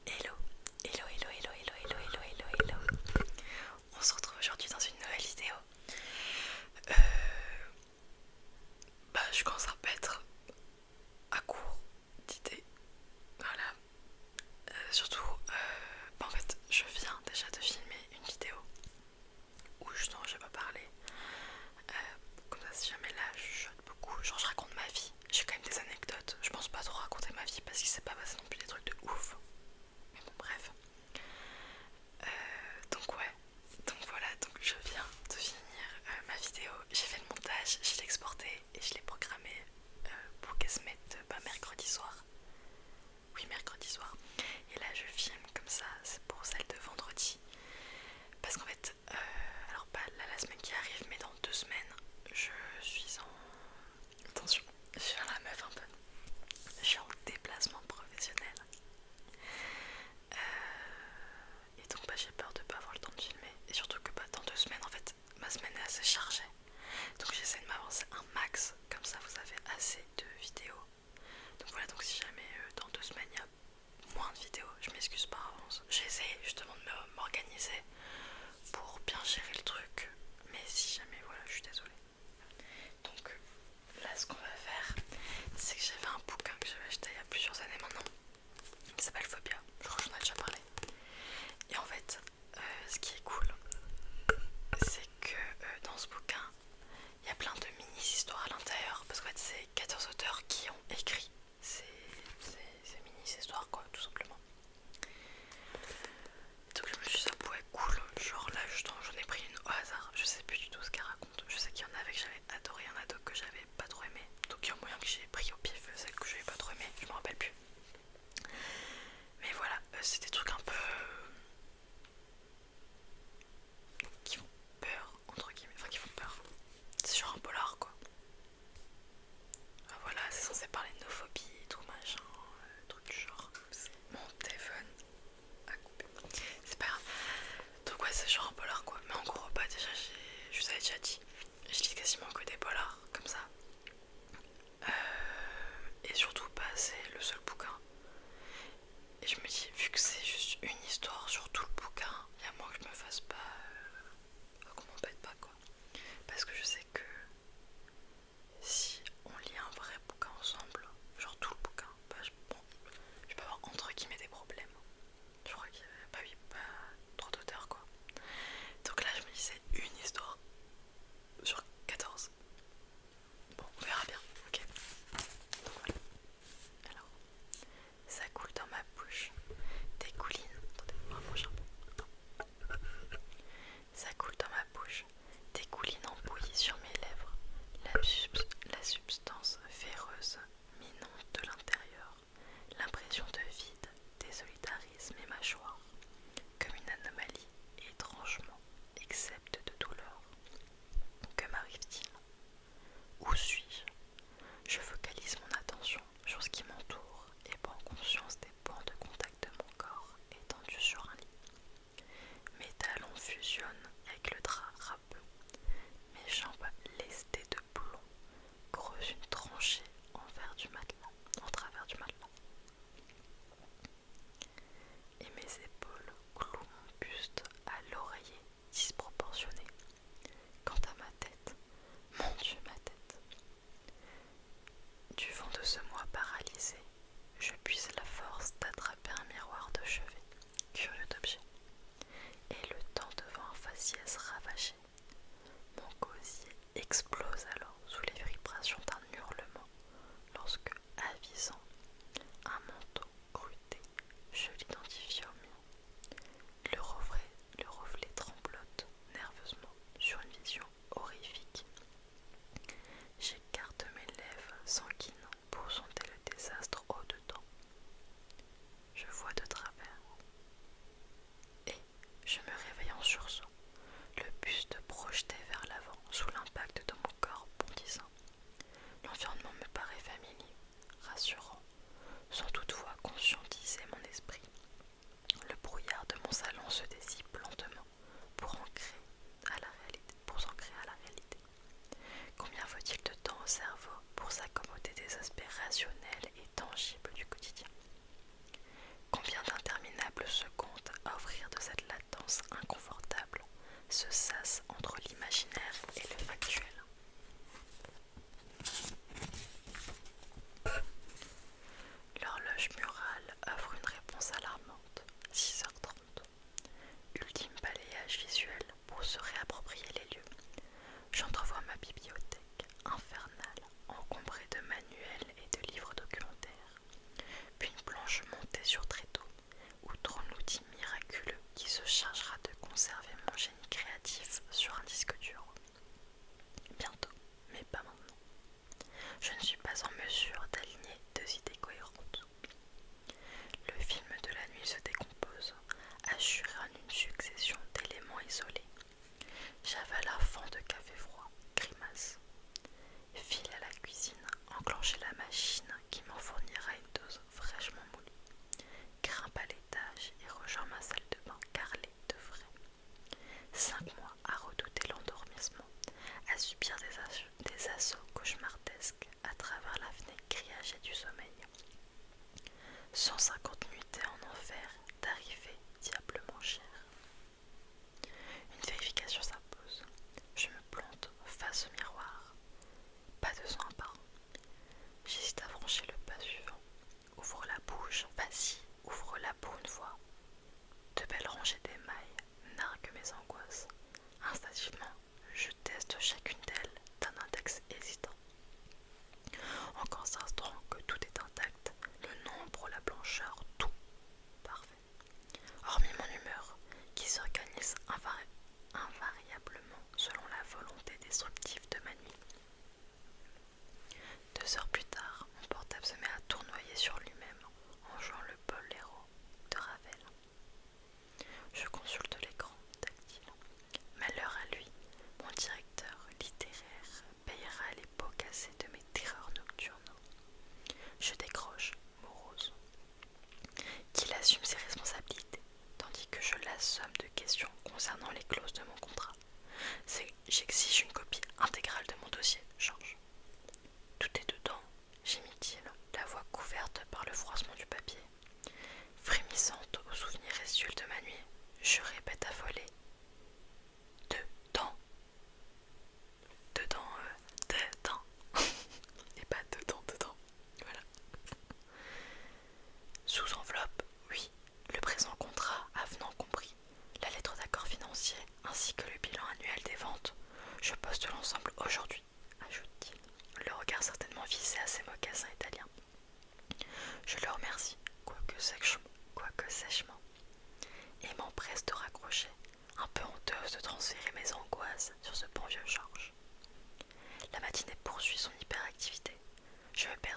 Hello, hello, hello, hello, hello, hello, hello, hello, hello. On se retrouve aujourd'hui dans une nouvelle vidéo. Euh, je commence un peu à être à court d'idées. Voilà. Surtout, en fait, je viens déjà de filmer une vidéo où justement je vais pas parler. Comme ça, si jamais là je chuchote beaucoup, genre je raconte ma vie. J'ai quand même des anecdotes. Je pense pas trop raconter ma vie parce qu'il s'est pas passé non plus des trucs de ouf. Mais bon, bref. Donc ouais, donc voilà, donc je viens de finir ma vidéo, j'ai fait le montage, je l'ai exporté et je l'ai programmé pour qu'elle se mette mercredi soir. Oui, mercredi soir. Et là je filme comme ça, c'est pour celle de vendredi. Parce qu'en fait, alors pas là la semaine qui arrive, mais dans 2 semaines, je suis en... Attention, je suis la meuf un peu. Je suis en déplacement professionnel. Et donc j'ai peur de pas avoir le temps de filmer. Et surtout que dans 2 semaines en fait ma semaine est assez chargée. Donc j'essaie de m'avancer un max. Comme ça vous avez assez de vidéos. Donc voilà, donc si jamais dans 2 semaines il y a moins de vidéos, je m'excuse par avance. J'essaie justement de m'organiser pour bien gérer le truc. Mais si jamais voilà, je suis désolée. Donc là ce qu'on va faire, c'est que j'avais un bouquin que j'avais acheté il y a plusieurs années maintenant. Qui s'appelle Phobia. Je crois que j'en ai déjà parlé. Et en fait, ce qui est cool, c'est que dans ce bouquin, il y a plein de mini-histoires à l'intérieur. Parce qu'en fait, c'est 14 auteurs qui ont écrit ces mini-histoires, quoi, tout simplement. Donc je me suis dit, ça pourrait être cool. Genre là, j'en ai pris une au hasard. Je sais plus du tout ce qu'elle raconte. Je sais qu'il y en avait que j'avais adoré, il y en a d'autres que j'avais pas trop aimé. Donc il y a moyen que j'ai pris au pif celle que j'avais pas trop aimé. Je me rappelle plus. Mais voilà, c'est des trucs un peu qui font peur, entre guillemets, enfin qui font peur. C'est genre un polar quoi. Voilà, c'est censé parler de nos phobies et tout machin, truc du genre. Mon téléphone a coupé. C'est pas grave. Donc ouais, c'est genre un polar quoi. Mais en gros, déjà, je vous avais déjà dit, je lis quasiment que des polars comme ça. Et surtout, c'est le seul bouquin. Et je me dis, vu que c'est juste une histoire sur tout le bouquin, il y a moins que je me fasse pas. Qu'on m'embête pas quoi. Parce que je sais que si on lit un vrai bouquin ensemble, genre tout le bouquin, je peux avoir entre guillemets des problèmes. Je crois qu'il y avait pas trop d'auteurs quoi. Donc là je me dis c'est une histoire sur 14. Bon, on verra bien, ok. Donc voilà. Alors, ça coule dans ma bouche.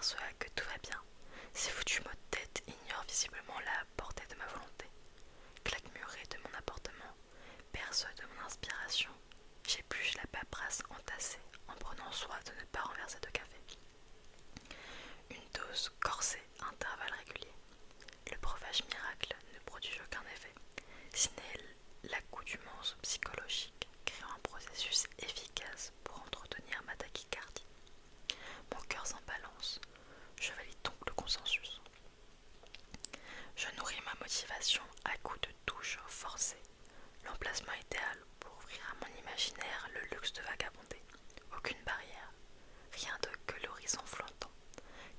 persuade que tout va bien. Ces foutus mots de tête ignorent visiblement la portée de ma volonté. Claque murée de mon appartement, berceau de mon inspiration, j'épluche la paperasse entassée en prenant soin de ne pas renverser de café. Une dose corsée à intervalles réguliers. Le breuvage miracle ne produit aucun effet, si n'est l'accoutumance psychologique, créant un processus efficace pour entretenir ma tachycardie. Mon cœur s'en balance, je valide donc le consensus. Je nourris ma motivation à coups de touches forcées, l'emplacement idéal pour ouvrir à mon imaginaire le luxe de vagabonder. Aucune barrière, rien de que l'horizon flottant,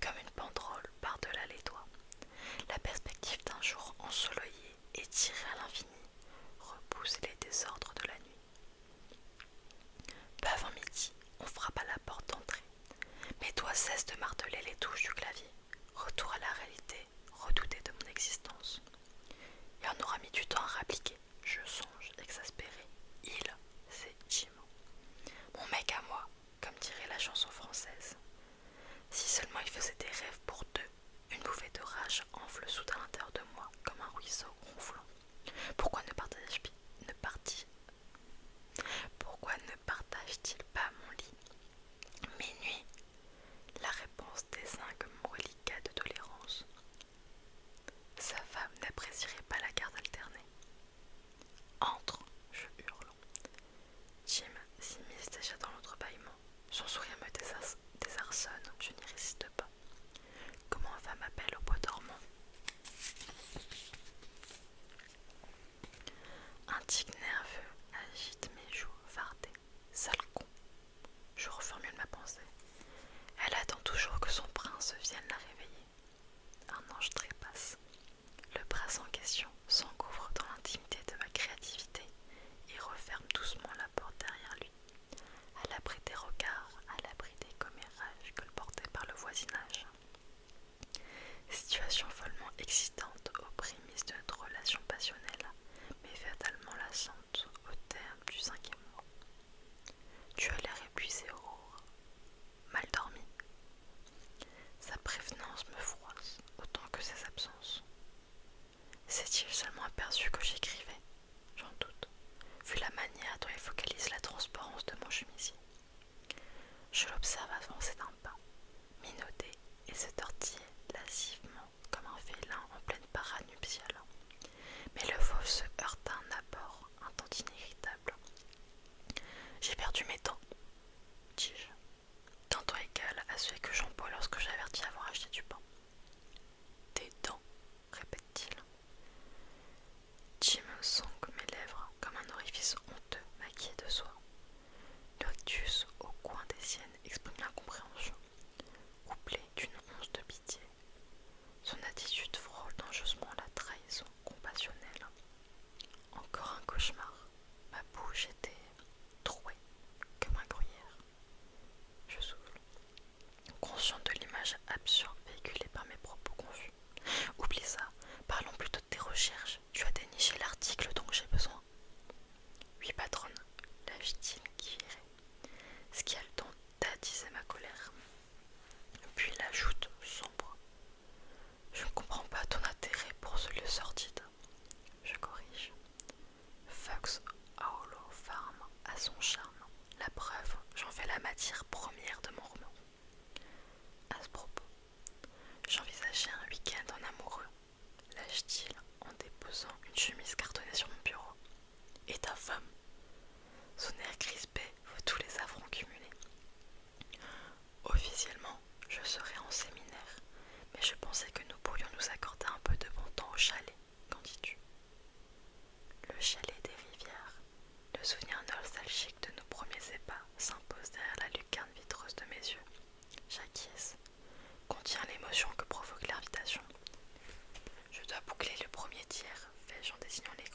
comme une banderole par-delà les doigts. La perspective d'un jour ensoleillé et tiré à l'infini repousse les désordres de la nuit. Peu avant midi, on frappe à la porte d'entrée. Mes doigts cessent de marteler les touches du clavier. Retour à la réalité, redoutée de mon existence. Et on aura mis du temps à réappliquer. Je songe, exaspéré. Il, c'est Jim. Mon mec à moi, comme dirait la chanson française. Si seulement il faisait des rêves pour deux, une bouffée de rage enfle soudain à l'intérieur de moi comme un ruisseau ronflant. Pourquoi ne partage-t-il pas mon lit? Minuit, la réponse dézingue mon reliquat de tolérance. Sa femme n'apprécierait pas la garde alternée. Entre, je hurle. Jim s'immisce déjà dans l'autre bâillement. Son sourire me désarçonne, je n'y résiste pas. Comment femme m'appelle au bois dormant? Un tic nerveux agite mes joues fardées. Sale con. Je reformule ma pensée. Elle attend toujours que son prince vienne la réveiller. Un ange trépasse. Le prince en question s'engouffre dans l'intimité de ma créativité et referme doucement la porte derrière lui, à l'abri des regards, à l'abri des commérages colportés par le voisinage. Situation follement excitante aux prémices de notre relation passionnelle, mais fatalement lassante au terme du 5e mois. Tu as l'air épuisé, Aurore. Mal dormi. Sa prévenance me froisse autant que ses absences. S'est-il seulement aperçu que j'écrivais? J'en doute, vu la manière dont il focalise la transparence de mon chemisier. Je l'observe avancer d'un pas, minauder et se tortiller lascivement comme un félin en pleine parade nuptiale. Mais le fauve se heurte à un apport, un tantinet irritable. J'ai perdu mes dents, dis-je, d'un ton égal à celui que j'emploie lorsque j'avertis avoir acheté du pain. Des dents, répète-t-il. Jim sangle mes lèvres comme un orifice honteux maquillé de soie. Le rictus au coin des siennes exprime l'incompréhension, couplée d'une once de pitié. Son attitude frôle dangereusement la trahison compassionnelle. Encore un cauchemar. Ma bouche était trouée comme un gruyère. Je souffle, consciente de l'image absurde véhiculée par mes propos confus. Oublie ça, parlons plutôt de tes recherches. Tu as déniché l'article dont j'ai besoin. Oui, patronne, lâche-t-il qui irait. Ce qui a le temps d'attiser ma colère. Puis il ajoute sombre. Je ne comprends pas ton intérêt pour ce lieu sordide. Je corrige. Fox Hollow Farm a son charme. La preuve, j'en fais la matière première de mon roman. À ce propos, j'envisageais un week-end en amoureux, lâche-t-il en déposant une chemise cartonnée sur mon bureau. Et ta femme? Son air crispé vaut tous les affronts cumulés. Officiellement, je serais en séminaire, mais je pensais que nous pourrions nous accorder un peu de bon temps au chalet. Qu'en dis-tu? Le chalet des rivières, le souvenir nostalgique de nos premiers ébats s'impose derrière la lucarne vitreuse de mes yeux. J'acquiesce, contient l'émotion que provoque l'invitation. Je dois boucler le premier tiers, fais-je en désignant l'écran.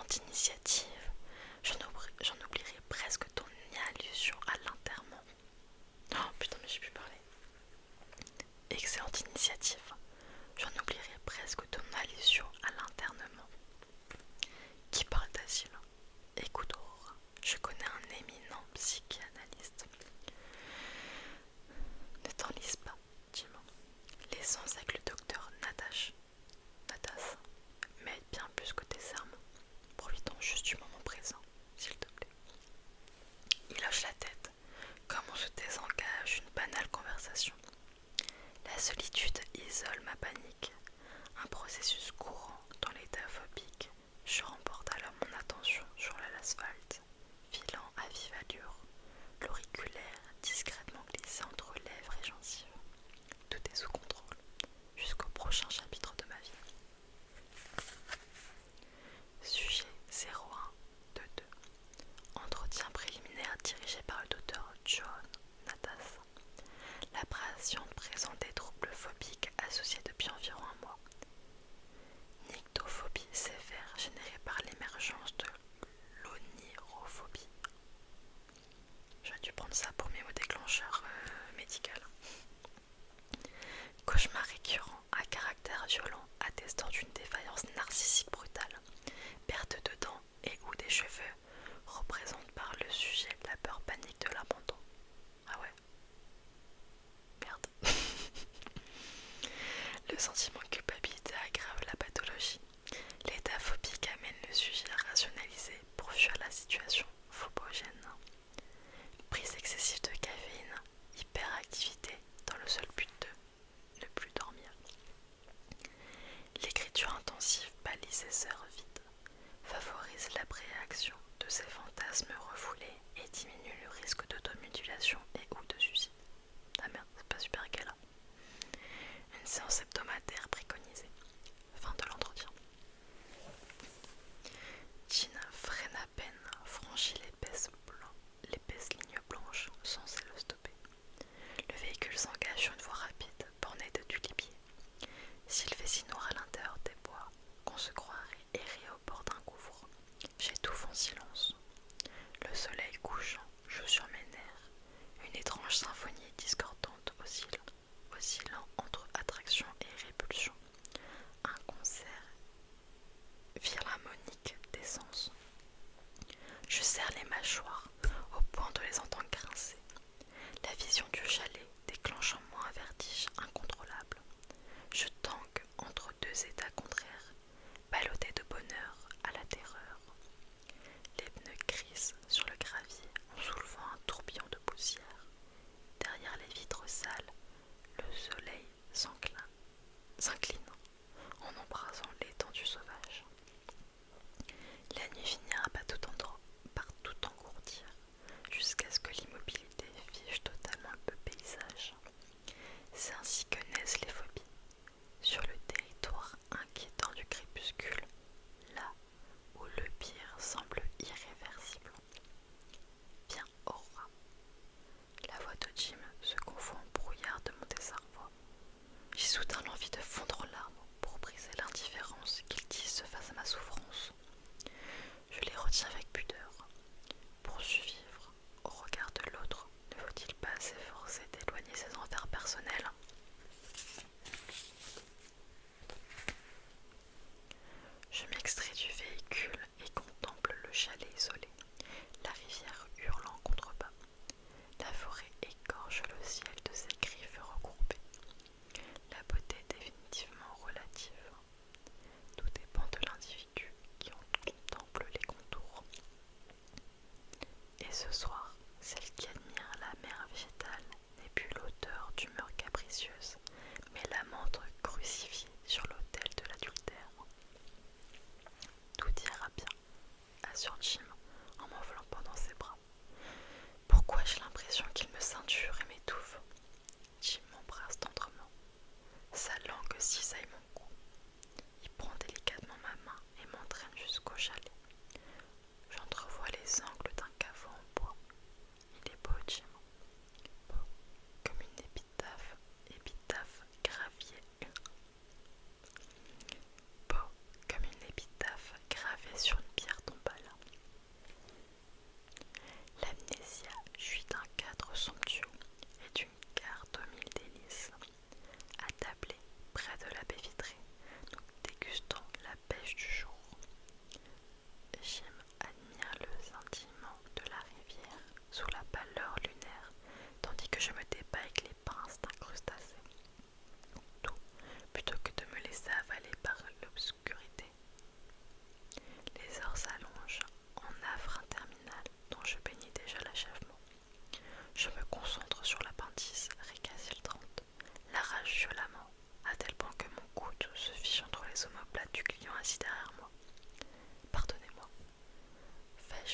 excellente initiative. J'en oublierai presque ton allusion à l'enterrement. Oh putain, mais j'ai pu parler. Excellente initiative. J'en oublierai presque ton allusion à l'internement. Qui parle d'asile? Écoute, Aurora, je connais un éminent psychanalyste. Ne t'enlise pas, dis-moi. Les séances avec le docteur Natas m'aident bien plus que tes sermons. Profitons juste du moment présent, s'il te plaît. Il hoche la tête, comme on se désengage d'une banale conversation. La solitude isole ma panique, un processus courant dans l'état phobique. Je remporte alors mon attention sur l'asphalte, filant à vive allure, l'auriculaire discrètement glissé entre lèvres et gencives. Tout est sous contrôle, jusqu'au prochain chapitre de ma vie. Sujet 0122. Entretien préliminaire dirigé par le docteur John Natas. La patiente présente des troubles phobiques associés depuis environ un mois. Nyctophobie sévère générée par l'émergence de l'onirophobie. J'aurais dû prendre ça pour mes mots déclencheurs médicaux. Cauchemar récurrent à caractère violent attestant d'une défaillance narcissique brutale. Perte de dents et ou des cheveux représente par le sujet la peur panique de l'abandon. Ah ouais. Merde. Le sentiment de culpabilité aggrave la pathologie. L'état phobique amène le sujet à rationaliser pour fuir la situation phobogène. Prise excessive de caféine, hyperactivité dans le seul but de ne plus dormir. L'écriture intensive balise ses heures vides, favorise l'appréhension de ses fantasmes refoulés et diminue le risque d'automutilation et ou de suicide. Ah merde, c'est pas super gai là. Une séance hebdomadaire préconisée. Fin de l'entretien. Jean freine à peine, franchit l'épaisse ligne blanche, censée le stopper. Le véhicule s'engage sur une voie rapide, bornée de tulipiers. S'il fait si noir à l'intérieur des bois qu'on se croirait errer au bord d'un gouffre, j'étouffe en silence. Le soleil couchant joue sur mes nerfs, une étrange symphonie discordante oscillant entre attraction et répulsion. Un concert philharmonique des sens. Je serre les mâchoires au point de les entendre grincer. La vision du chalet déclenche en moi un vertige incontrôlable. Je tangue entre deux états contraires, ballotté de bonheur à la terreur. Les pneus crissent sur le gravier en soulevant un tourbillon de poussière. Derrière les vitres sales, le soleil s'incline en embrasant l'étendue sauvage. La nuit finira par tout engourdir, jusqu'à ce que l'immobilité fige totalement le paysage. C'est ainsi que naissent les phobies, sur le territoire inquiétant du crépuscule, là où le pire semble irréversible. Viens, Aurora. La voix de Jim se confond au brouillard de mon désarroi. J'ai soudain l'envie de fondre en larmes pour briser l'indifférence qu'ils disent face à ma souffrance. Je les retiens avec pudeur. Pour survivre au regard de l'autre, ne faut-il pas s'efforcer d'éloigner ses enfers personnels? Je m'extrais du véhicule et contemple le chalet isolé, la rivière hurlant contrebas. La forêt égorge le ciel de ses griffes recourbées. La beauté est définitivement relative. Tout dépend de l'individu qui en contemple les contours. Et ce soir, celle qui admire la mer végétale n'est plus l'auteur d'humeur capricieuse, mais l'amante crucifiée sur l'autel de l'adultère. Tout ira bien, assure Jim en m'enveloppant dans ses bras. Pourquoi j'ai l'impression qu'il me ceinture et m'étouffe? Jim m'embrasse tendrement. Sa langue cisaille mon cou. Il prend délicatement ma main et m'entraîne jusqu'au chalet. J'entrevois les angles d'un caveau en bois. Il est beau, Jim. Beau comme une épitaphe gravée sur une pierre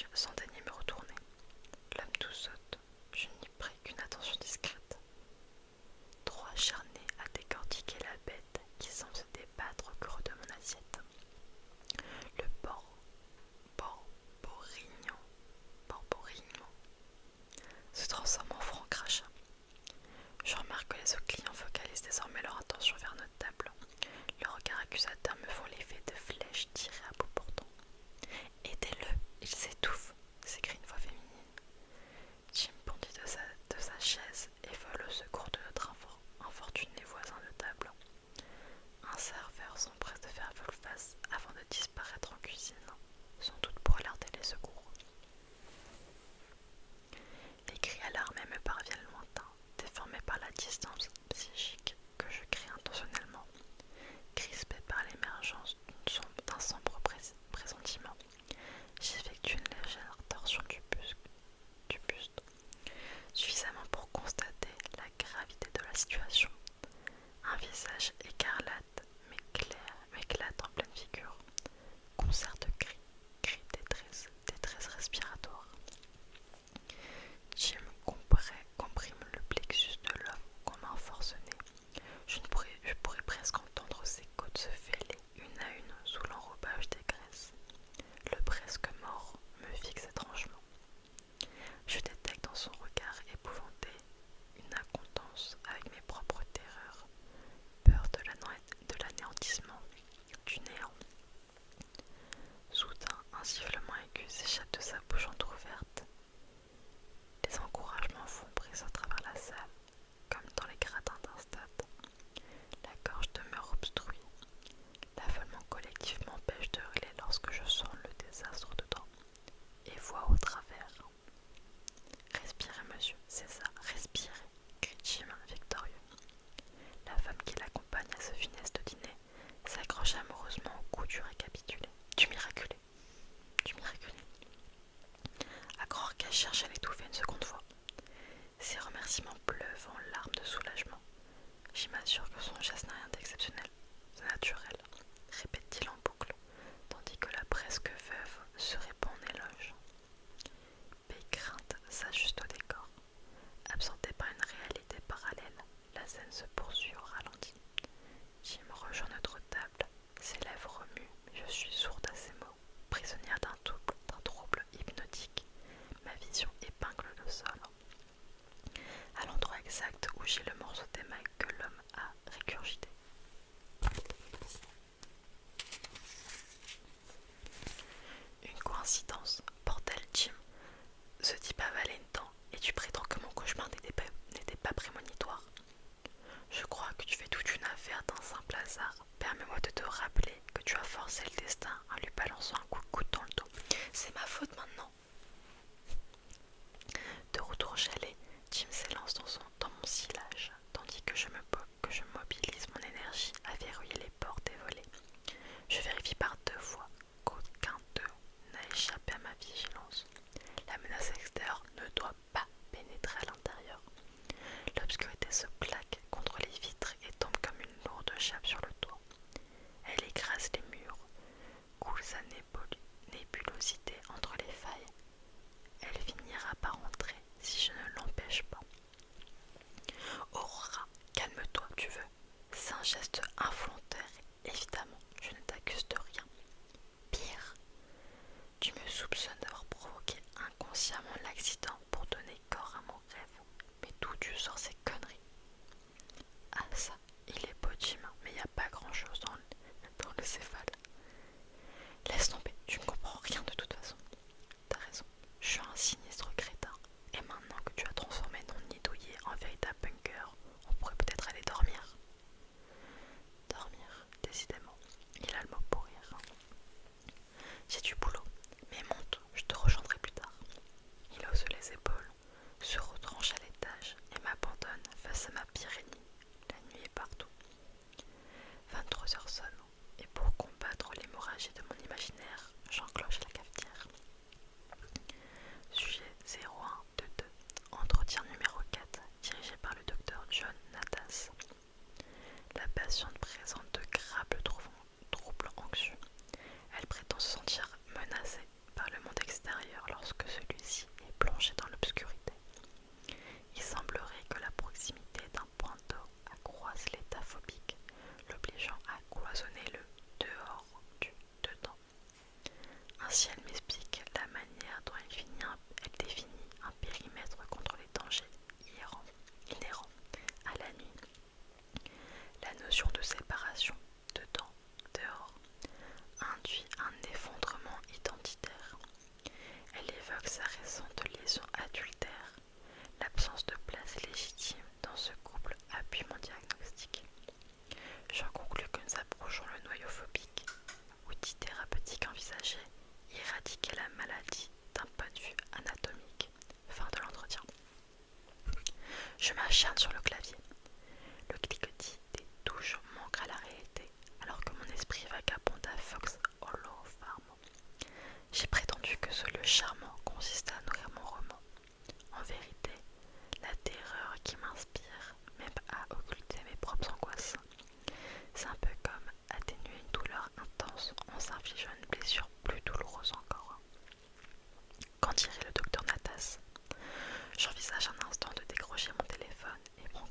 dis-je sans daigner me retourner. L'homme tout saute, je n'y pris qu'une attention discrète. Trop acharné à décortiquer la bête qui semble se débattre au creux de mon assiette. Le porborignon se transforme en franc crachat. Je remarque que les autres clients focalisent désormais leur attention vers notre table. Leurs regards accusateurs me font l'effet de flèches tirées à bout portant. Aidez-le, il s'étouffe, s'écrie une voix féminine. Jim bondit de sa chaise et vole au secours de notre infortuné voisin de table. Un serveur s'empresse de faire volte-face avant de disparaître en cuisine, sans doute pour alerter les secours. Les cris alarmés me parviennent lointains, déformés par la distance psychique que je crée intentionnellement, crispé par l'émergence d'un sombre pressentiment. J'effectue une légère torsion du buste, suffisamment pour constater la gravité de la situation. Un visage écarlate m'éclate en pleine figure. Concert de cris détresse respiratoire. Jim comprime le plexus de l'homme comme un forcené. Je pourrais presque entendre ses côtes se fêler une à une sous l'enrobage des graisses. Le presque mort me fixe étrangement. Je détecte dans son regard épouvanté une accointance avec mes propres terreurs, peur de l'anéantissement, du néant. Soudain, un sifflement aigu s'échappe de sa bouche entr'ouverte. Les encouragements font brise à travers la salle, comme dans les gradins d'un stade. La gorge demeure obstruée. L'affolement collectif m'empêche de hurler lorsque je sens le désastre dedans et vois au travers. Respirez, monsieur, c'est ça, respirez, crie Jim victorieux. La femme qui l'accompagne à ce funeste dîner s'accroche amoureusement au cou du récapitulé. Du miraculé. À croire qu'elle cherche à l'étouffer une seconde fois. Ses remerciements pleuvent en larmes de soulagement. J'y m'assure que son geste n'a rien d'exceptionnel, c'est naturel, répète-t-il en boucle, tandis que la presque veuve se répand en éloges. Pécrinte s'ajuste au décor. Absorbée par une réalité parallèle, la scène se poursuit au ralenti. Jim rejoint notre table, ses lèvres remuent, mais je suis sourde à ses mots. Prisonnière d'un trouble hypnotique, ma vision épingle le sol. À l'endroit exact où j'ai le morceau d'émail que l'homme a régurgité. s'acharne sur le clavier. Le cliquetis des touches manque à la réalité, alors que mon esprit vagabonde à Fox Hollow Farm. J'ai prétendu que ce lieu charmant consistait à nourrir mon roman. En vérité, la terreur qui m'inspire m'aide à occulter mes propres angoisses. C'est un peu comme atténuer une douleur intense en s'infligeant une blessure plus douloureuse encore. Qu'en dirait le docteur Natas? J'envisage un instant de décrocher mon téléphone et prends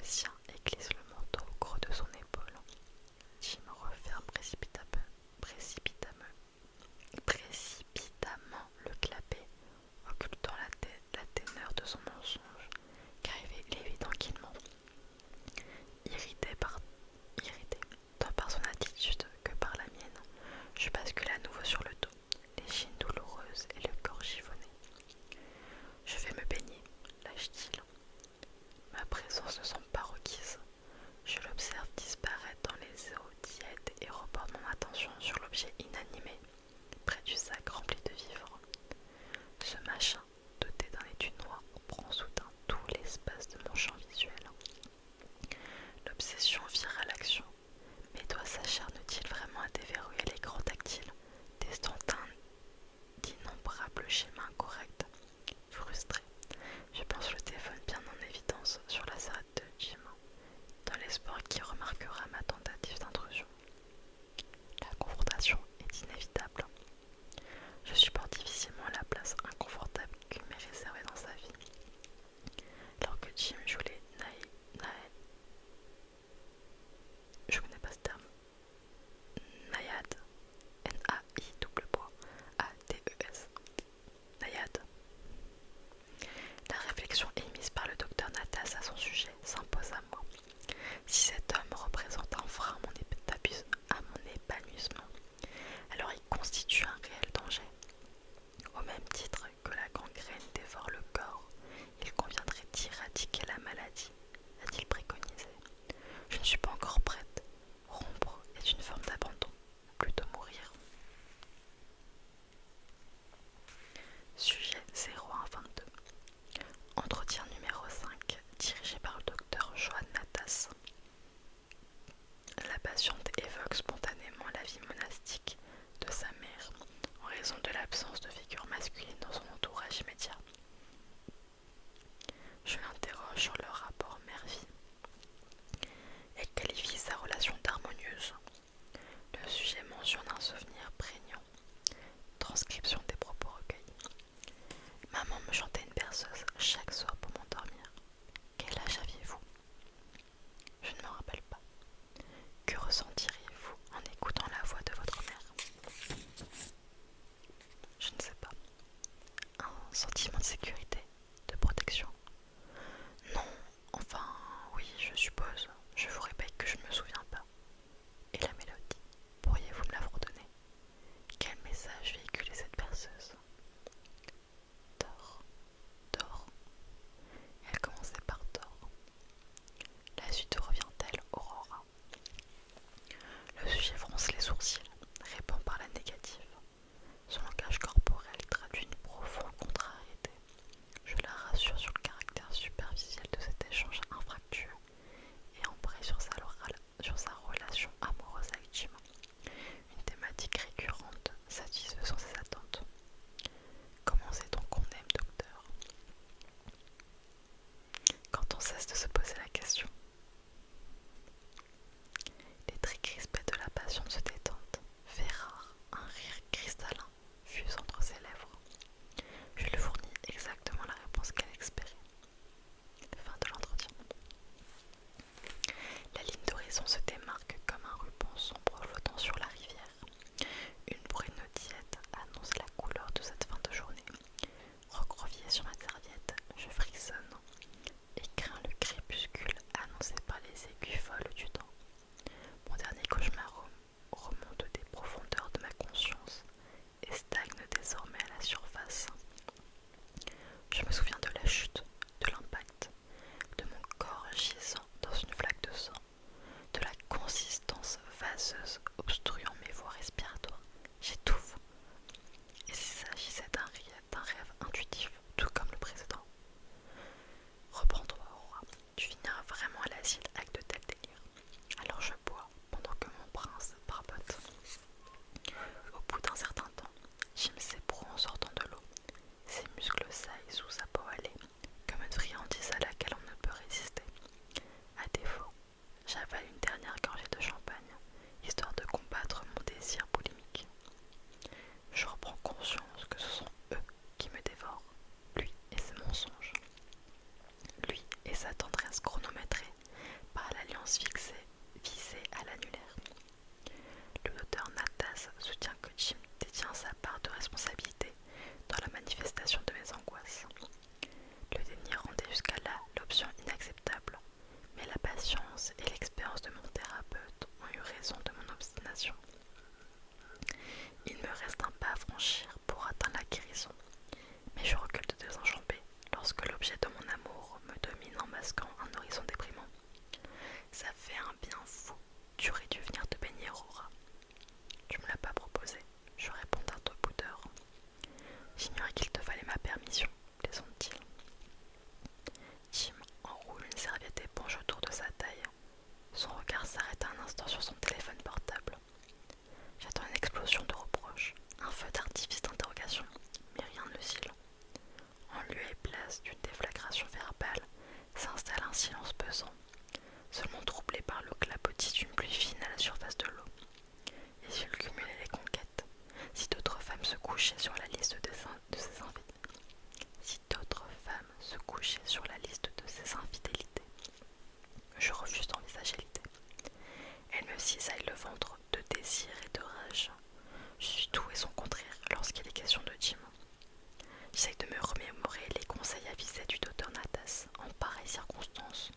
sien et glisse le manteau au creux de son épaule. Jim referme précipitamment le clapet, occultant la téneur de son mensonge, car il est évident qu'il ment. Irrité tant par son attitude que par la mienne, je bascule à nouveau sur le dos, l'échine douloureuse et le corps chiffonné. Je vais me baigner, lâche-t-il. Ma présence ne semble pas requise. échéance fixée visée à l'annulaire. Le docteur Natas soutient que Jim détient sa part de responsabilité dans la manifestation de mes angoisses. Le déni rendait jusqu'à là l'option inacceptable, mais la patience et l'expérience de mon thérapeute ont eu raison de mon obstination. Il me reste un pas à franchir pour atteindre la guérison, mais je recule de désenjambée lorsque l'objet de mon amour me domine en masquant un horizon déprimant. Ça fait un bien fou, tu aurais dû venir te baigner, Aurora. Tu me l'as pas proposé, je réponds d'un ton boudeur. J'ignorais qu'il te fallait ma permission, plaisante-t-il. Jim enroule une serviette éponge autour de sa taille. Son regard s'arrête un instant sur son téléphone portable. J'attends une explosion de reproches, un feu d'artifice d'interrogation, mais rien ne cille. En lieu et place d'une déflagration verbale, s'installe un silence pesant, seulement troublé par le clapotis d'une pluie fine à la surface de l'eau. Et s'il cumulait les conquêtes, si d'autres femmes se couchaient sur la liste de ses infidélités, je refuse d'envisager l'idée. Elle me cisaille le ventre de désir et de rage. Je suis tout et son contraire lorsqu'il est question de Jim. J'essaye de me remémorer les conseils avisés du docteur Natas en pareille circonstance,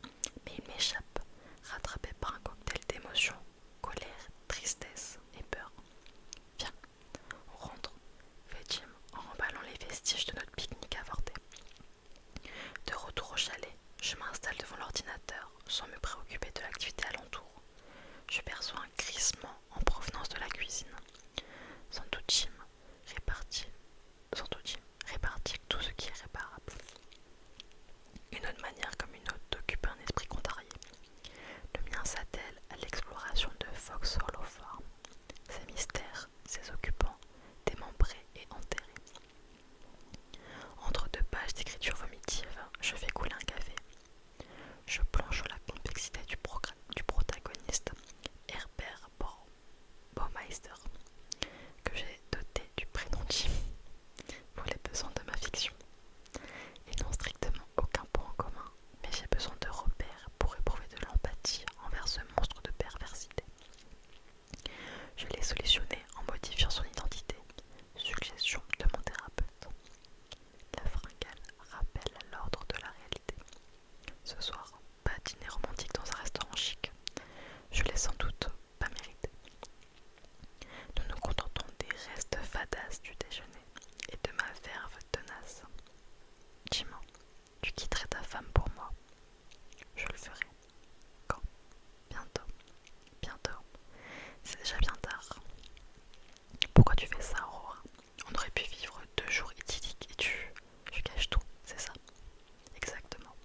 mais il m'échappe, rattrapé par un cocktail d'émotions, colère, tristesse et peur. Viens, on rentre, fait Jim en remballant les vestiges de notre pique-nique avorté. De retour au chalet, je m'installe devant l'ordinateur sans me préoccuper de l'activité alentour. Je perçois un crissement en provenance de la cuisine. Sans doute Jim répartit tout ce qui est réparable. Une autre manière comme une autre d'occuper un esprit contrarié. Le mien s'attelle à l'exploration de Fox Hollow Farm, ses mystères, ses occupants, démembrés et enterrés. Entre deux pages d'écriture vomitive, je fais couler un café. Je plonge la complexité du protagoniste, Herbert Baumeister, que j'ai doté du prénom Jim pour les besoins de ma fiction. Ils n'ont strictement aucun point en commun, mais j'ai besoin de repères pour éprouver de l'empathie envers ce monstre de perversité. Je l'ai solutionné en modifiant son identité, suggestion de mon thérapeute. La fringale rappelle l'ordre de la réalité. Ce soir, pas dîner romantique dans un restaurant chic. Je l'ai sans doute pas mérité. Nous nous contentons des restes fadasses du déjeuner et de ma verve tenace. Jim, tu quitterais ta femme pour moi. Je le ferai. Quand? Bientôt. Bientôt. C'est déjà bien tard. Pourquoi tu fais ça, Aurora? On aurait pu vivre 2 jours idylliques et tu caches tout, c'est ça? Exactement.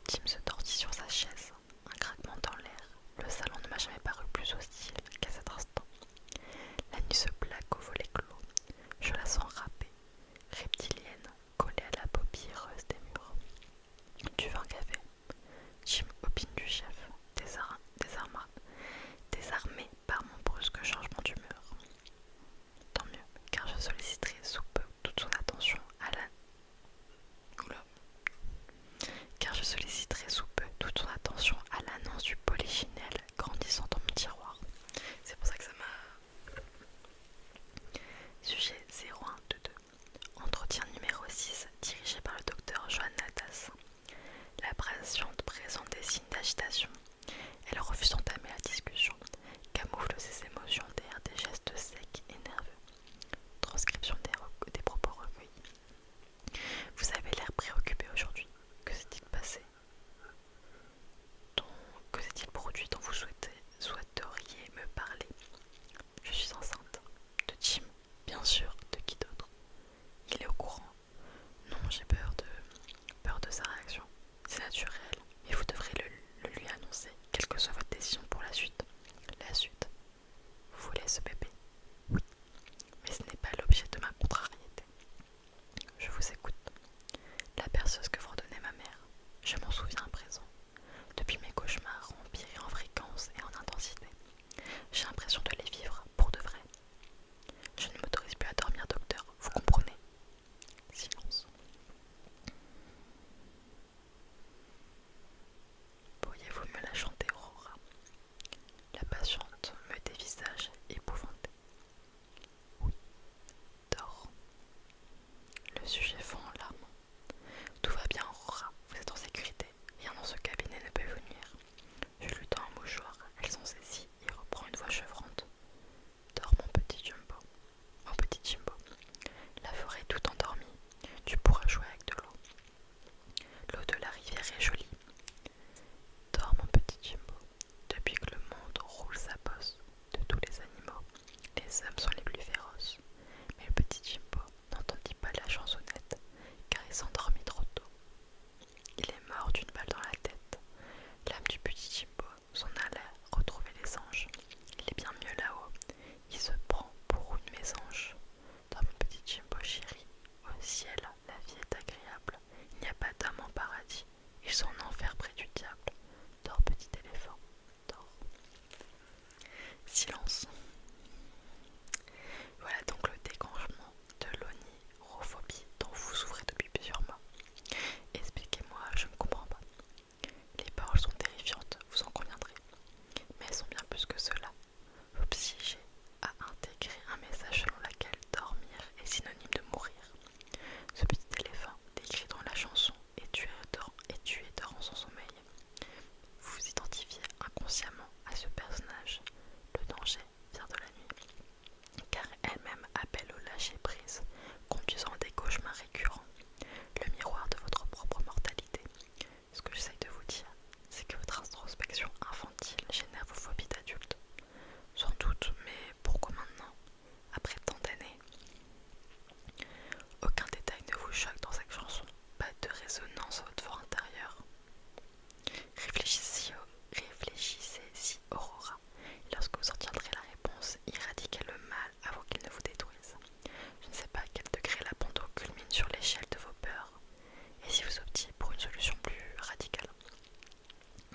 Jim se tordit sur sa chaise, un craquement dans l'air. Le salon ne m'a jamais paru plus hostile qu'à cet instant. La nuit se plaque au volet clos. Je la sens râpée, reptilienne, collée à la paupièreuse des murs. Tu veux un café? Jim opine du chef, désarmé par mon brusque changement d'humeur. Tant mieux, car je solliciterai sous peu toute son attention à la... Oula. Car je solliciterai sous peu toute son attention à l'annonce du polychinelle grandissant dans mon tiroir. C'est pour ça que ça m'a... Sujet 0122. Entretien numéro 6, dirigé par le docteur Joan Natas. La patiente présente des signes d'agitation. Elle refuse d'entamer la discussion, camoufle ses émotions derrière des gestes secs et nerveux. Transcription des propos recueillis. Vous avez l'air préoccupé aujourd'hui. Que s'est-il passé? Que s'est-il produit dont vous souhaiteriez me parler? Je suis enceinte. De Jim, bien sûr. De qui d'autre? Il est au courant. Non, j'ai peur de sa réaction. C'est naturel, mais vous devrez le lui annoncer.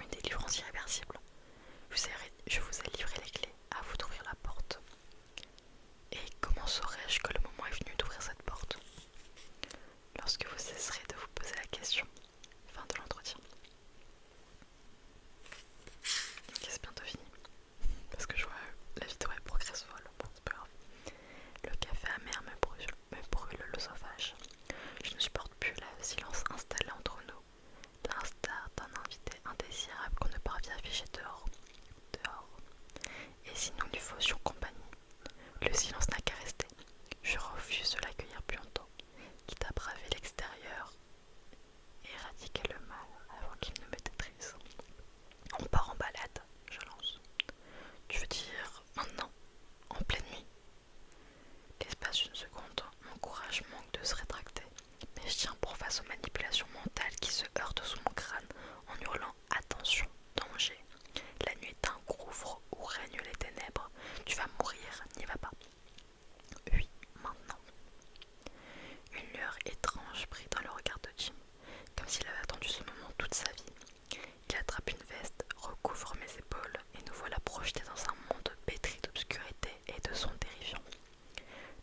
une délivrance irréversible. Je vous ai livré les clés, à vous d'ouvrir la porte. Et comment saurais-je que le moment est venu d'ouvrir cette porte? Lorsque vous cesserez de vous poser la question. Fin de l'entretien. Ok, c'est bientôt fini. Parce que je vois la vidéo elle progresse folle. Bon, c'est pas grave. Le café amer me brûle l'œsophage. Je ne supporte plus le silence installé entre nous. L'instar d'un invité indésirable qu'on ne parvient à ficher dehors. Et si nous lui faisions compagnie? Le silence n'a qu'à rester. Je refuse de l'accueillir plus longtemps, quitte à braver l'extérieur et éradiquer le mal avant qu'il ne me détruise. On part en balade, je lance. Tu veux dire maintenant, en pleine nuit? L'espace d'une seconde, mon courage manque de se rétracter, mais je tiens pour face aux manipulations mentales qui se heurtent sous mon crâne en hurlant attention, danger. La nuit est un gouffre où règnent les ténèbres. Tu vas mourir, n'y va pas. Oui, maintenant. Une lueur étrange brille dans le regard de Jim, comme s'il avait attendu ce moment toute sa vie. Il attrape une veste, recouvre mes épaules, et nous voilà projetés dans un monde pétri d'obscurité et de sons terrifiants.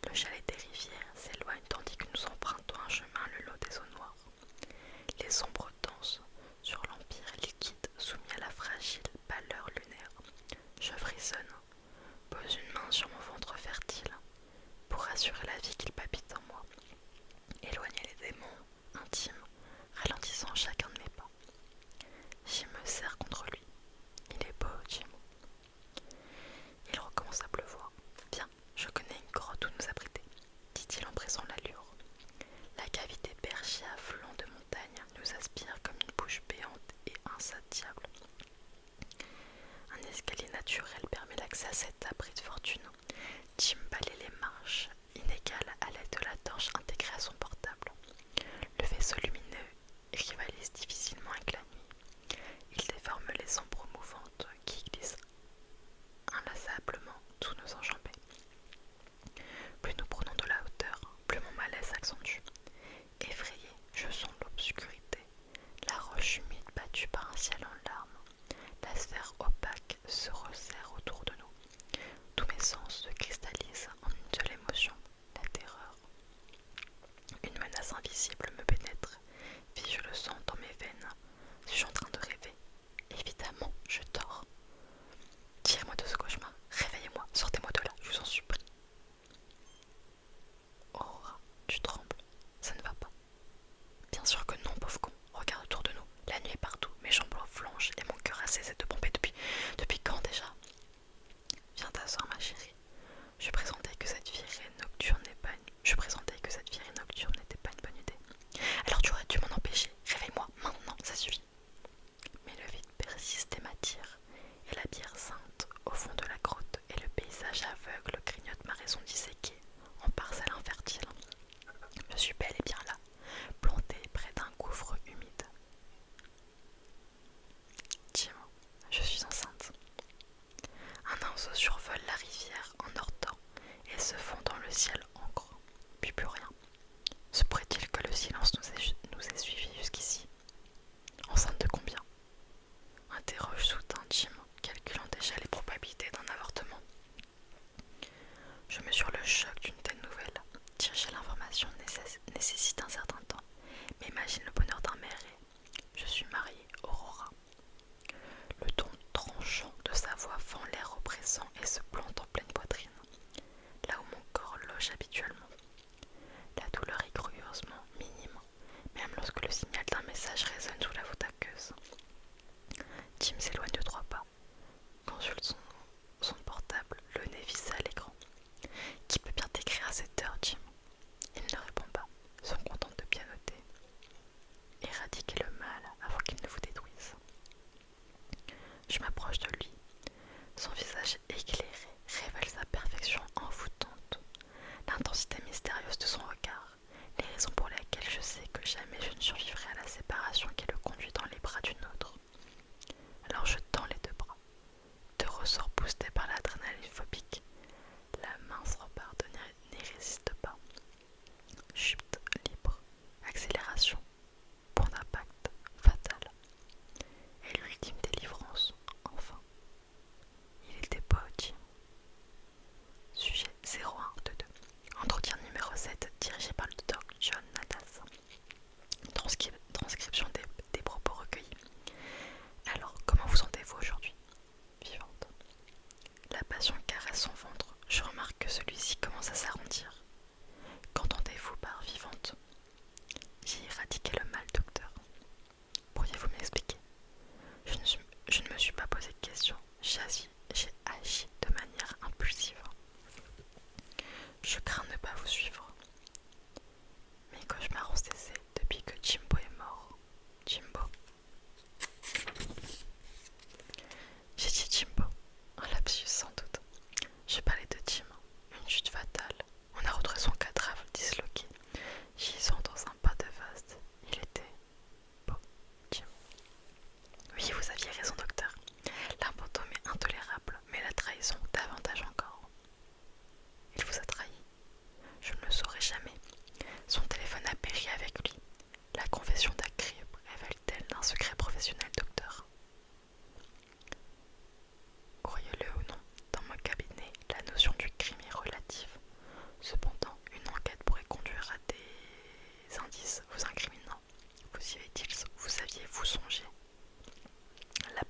Le chalet des rivières s'éloigne tandis que nous empruntons un chemin le long des eaux noires. Les ombres dansent sur l'empire liquide soumis à la fragile pâleur lunaire. Je frissonne, pose une main sur mon ventre fertile pour assurer la vie qu'il palpite en moi. Éloigner les démons intimes, ralentissant chacun de mes pas. Jim me serre contre lui. Il est beau, Jim. Il recommence à pleuvoir. Viens, je connais une grotte où nous abriter, dit-il en pressant l'allure. La cavité perchée à flanc de montagne nous aspire comme une bouche béante et insatiable. Un escalier naturel permet l'accès à cet abri de fortune. Jim balaye les marches inégales à l'aide de la torche intégrée à son portable. Le vaisseau lumineux rivalise difficilement avec la nuit. Il déforme les ombres mouvantes qui glissent inlassablement sous nos enjambées. Plus nous prenons de la hauteur, plus mon malaise s'accentue. Effrayé, je sonde l'obscurité, la roche humide battue par un ciel en larmes. La sphère opaque se resserre autour de nous. Tous mes sens se cristallisent en une seule émotion, la terreur. Une menace invisible me pénètre, puis je le sens dans mes veines. Suis-je en train de rêver? Évidemment, je dors. Tirez-moi de ce cauchemar, réveillez-moi, sortez-moi de là, je vous en supplie. Aurora, tu trembles, ça ne va pas. Bien sûr que non, pauvre con, regarde autour de nous, la nuit est partout, mes jambes flanchent et mon cœur a cessé de pomper depuis quand déjà? Viens t'asseoir ma chérie, je présentais que cette virée nocturne n'était pas une bonne idée. Alors tu aurais dû m'en empêcher, réveille-moi maintenant, ça suffit. Mais le vide persiste et m'attire, et la bière sainte au fond de la grotte et le paysage aveugle grignotent ma raison disséquée en parcelles infertiles. Je suis bel et bien là, plantée près d'un gouffre humide. Jim, je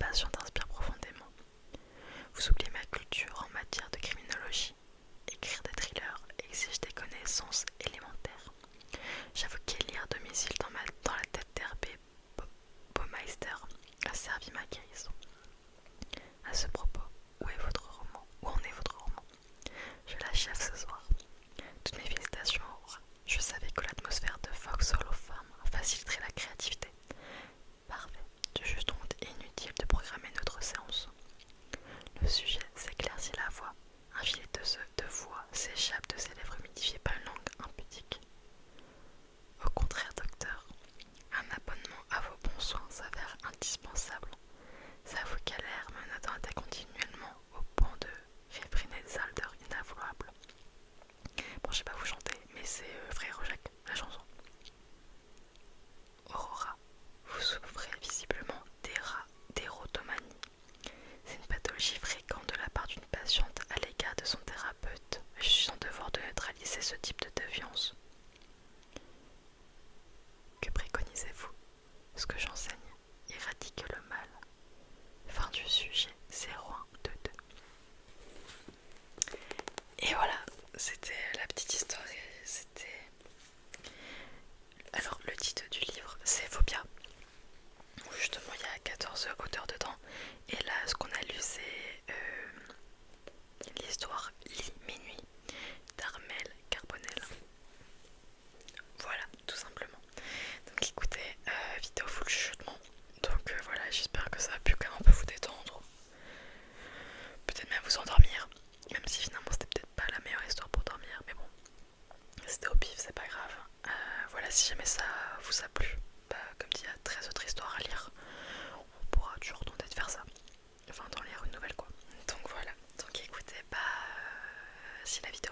création t'inspire profondément. Vous oubliez ma culture en matière de criminologie. Écrire des thrillers exige des connaissances élémentaires. J'avoue qu'élire domicile dans la tête d'Herbé Baumeister a servi ma guérison. À ce propos, où est votre roman? Où en est votre roman? Je l'achève ce soir. Toutes mes félicitations, Aurora. Je savais que l'atmosphère de Fox Hall of Fame faciliterait la créativité. Parfait. Juste donc inutile de programmer notre séance. Le sujet s'éclaircit la voix. Un filet de voix s'échappe de ses lèvres humidifiées par une langue impudique. Au contraire, docteur, un abonnement à vos bons soins s'avère indispensable. Ça vous galère me notant continuellement au point de réfréner des alders inavouables. Bon, je sais pas vous chanter, mais c'est Frère Jacques, la chanson. Aurora, vous souffrez visiblement d'érotomanie. C'est une pathologie fréquente de la part d'une patiente à l'égard de son thérapeute. Je suis en devoir de neutraliser ce type de déviance. Que préconisez-vous? Ce que j'enseigne éradique le mal. Fin du sujet 0122. Et voilà, c'était la petite histoire. C'était. Alors, le titre du livre, c'est Phobia. Où justement, il y a 14 auteurs dedans. Et là, ce qu'on a lu, c'est l'histoire Lit Minuit d'Armel Carbonel. Voilà, tout simplement. Donc écoutez, vidéo full chuchotement. Donc voilà, j'espère que ça a pu quand même un peu vous détendre. Peut-être même vous endormir. Même si finalement c'était peut-être pas la meilleure histoire pour dormir. Mais bon, c'était au pif, c'est pas grave. Voilà, si jamais ça vous a plu, bah, comme dit, il y a 13 autres histoires à lire. On pourra toujours tenter de faire ça. Enfin, d'en lire une nouvelle quoi. Donc voilà. Donc écoutez, bah, si la vidéo